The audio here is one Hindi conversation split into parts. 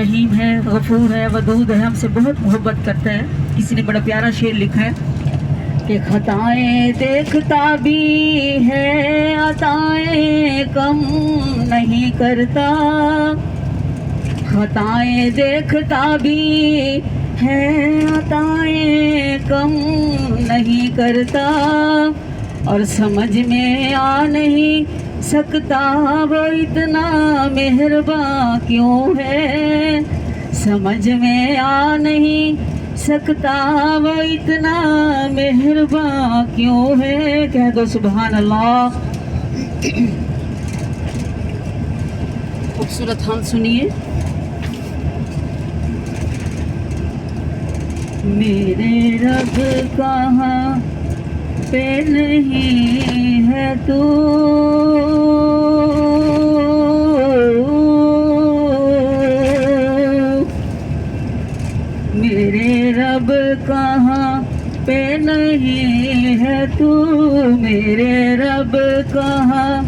रहीम है, गफूर है, वदूद है, हमसे बहुत मोहब्बत करता है। किसी ने बड़ा प्यारा शेर लिखा है कि खताएं देखता भी है, अताएं कम नहीं करता। खताएं देखता भी है, अताएं कम नहीं करता। और समझ में आ नहीं सकता वो इतना मेहरबान क्यों है। समझ में आ नहीं सकता वो इतना मेहरबान क्यों है। कह दो सुभान अल्लाह। खूबसूरत हम सुनिए। मेरे रब कहाँ पे नहीं है तू, मेरे रब कहाँ पे नहीं है तू, मेरे रब कहाँ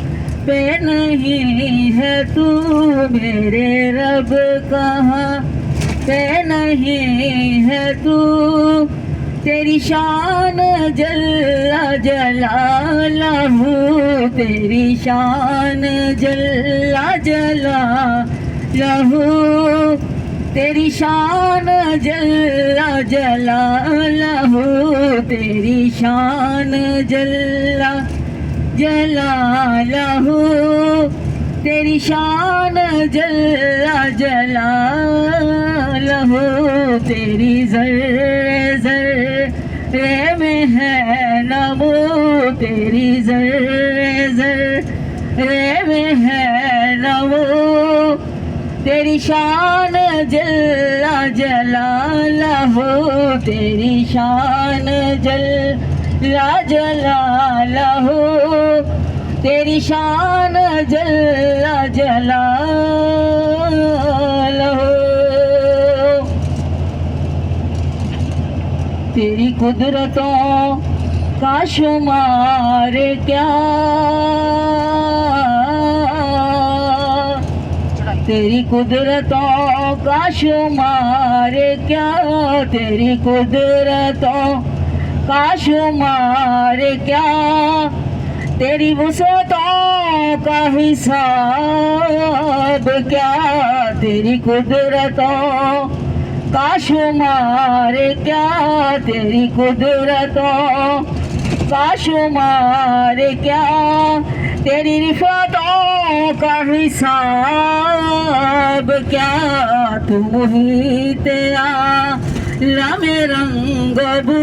पे नहीं है तू, मेरे रब कहाँ पे नहीं है तू। तेरी शान जल्ला जलालहू, तेरी शान जल्ला जलालहू, तेरी शान जल्ला जलालहू, तेरी शान जल्ला जलालहू, तेरी शान जल्ला जलालहू। तेरी ज़र्रे ज़र्रे में है नमो, तेरी ज़र्रे ज़र्रे में है नमो। तेरी शान जल्ला जलालहू, तेरी शान जल्ला जलालहू, तेरी शान जल्ला जलालहू। तेरी कुदरतों का शुमार क्या, तेरी कुदरतों का शुमार क्या, तेरी कुदरतों का शुमार क्या। तेरी वुसअतों का हिसाब क्या, तेरी कुदरतों का शुमार क्या, तेरी कुदरतों का शुमार क्या। तेरी रिफ़अतों का हिसाब क्या, तू मुहीत आलम रंग बू,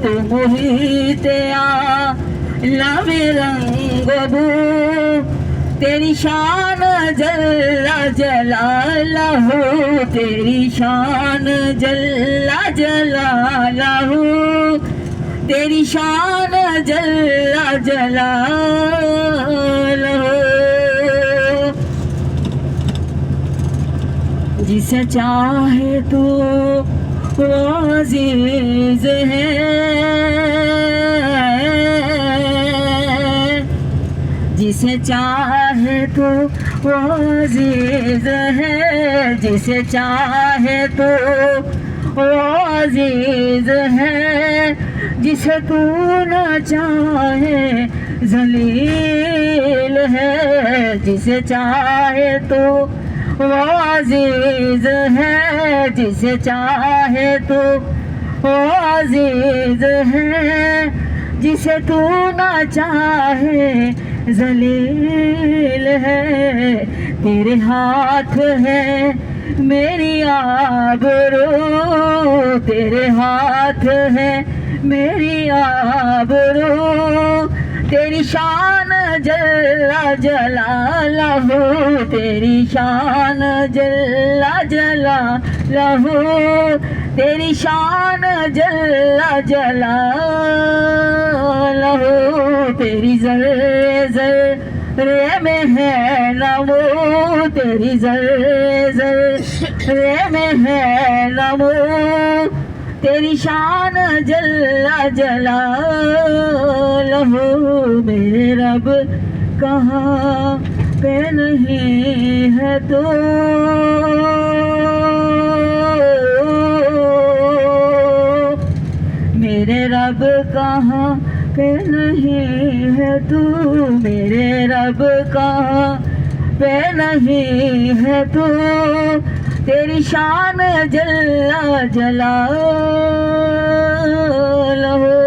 तू मुहीत आलम रंग बू। तेरी शान जल्ला जलालहू, तेरी शान जल्ला जलालहू, तेरी शान जल्ला जलालहू। जिसे चाहे तू वो अज़ीज़ है, जिसे चाहे तो वो अज़ीज़ है, जिसे चाहे तो वो अज़ीज़ है। जिसे तू न चाहे ज़लील है, जिसे चाहे तो वो अज़ीज़ है, जिसे चाहे तो वो अज़ीज़ है। जिसे तू न चाहे ज़लील है। तेरे हाथ है मेरी आबरू, तेरे हाथ है मेरी आबरू। तेरी शान जल्ला जलालहू, तेरी शान जल्ला जलालहू, तेरी शान जल्ला जलालहू। तेरी ज़र्रे ज़र्रे में है नमो, तेरी ज़र्रे ज़र्रे में है नमो। तेरी शान जल्ला जलालहू। मेरे रब कहाँ पे नहीं है तू, रब कहाँ पे नहीं है तू, मेरे रब कहाँ पे नहीं है तू, तेरी शान जल्ला जलाल हो।